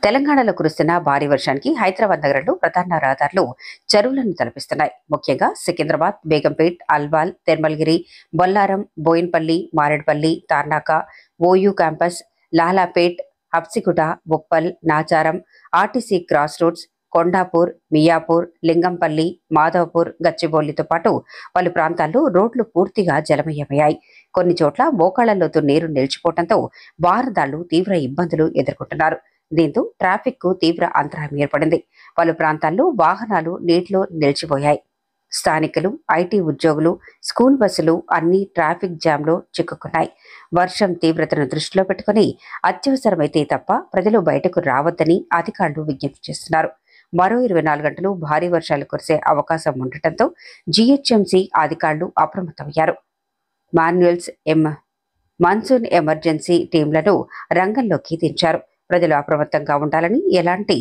తెలంగాణలో కురుస్తున్న భారీ వర్షానికి హైదరాబాద్ నగరంలో ప్రధాన రహదారులు చెరువులను తలపిస్తున్నాయి. ముఖ్యంగా Secunderabad, Begumpet, Alwal, Tirumalagiri, Bollaram, Bowenpally, Marredpally, Tarnaka, OU campus, Lalapet, Habsiguda, Uppal, Nacharam, RTC cross roads, Kondapur, Miyapur, Lingampally, Madhavapur, గచ్చిబౌలితో పాటు పలు ప్రాంతాల్లో రోడ్లు పూర్తిగా జలమయమయ్యాయి. కొన్ని చోట్ల మోకాళ్లలోతు నీరు నిలిచిపోవడంతో వాహనదారులు తీవ్ర ఇబ్బందులు ఎదుర్కొంటున్నారు. దీంతో ట్రాఫిక్ కు తీవ్ర అంతరాయం ఏర్పడింది. పలు ప్రాంతాల్లో వాహనాలు నీటిలో నిలిచిపోయాయి. స్థానికులు, ఐటీ ఉద్యోగులు, స్కూల్ బస్సులు అన్ని ట్రాఫిక్ జామ్లో చిక్కుకున్నాయి. వర్షం తీవ్రతను దృష్టిలో పెట్టుకుని అత్యవసరమైతే తప్ప ప్రజలు బయటకు రావద్దని అధికారులు విజ్ఞప్తి చేస్తున్నారు. మరో 24 గంటలు భారీ వర్షాలు కురిసే అవకాశం ఉండటంతో జీహెచ్ఎంసీ అధికారులు అప్రమత్తమయ్యారు. మాన్సూన్ ఎమర్జెన్సీ టీంలను రంగంలోకి దించారు. ప్రజలు అప్రమత్తంగా ఉండాలని, ఎలాంటి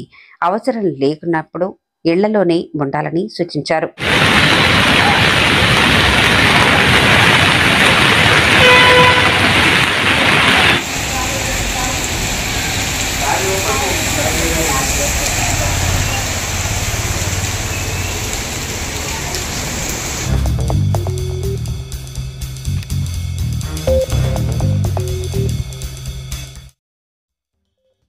అవసరం లేకున్నప్పుడు ఇళ్లలోనే ఉండాలని సూచించారు.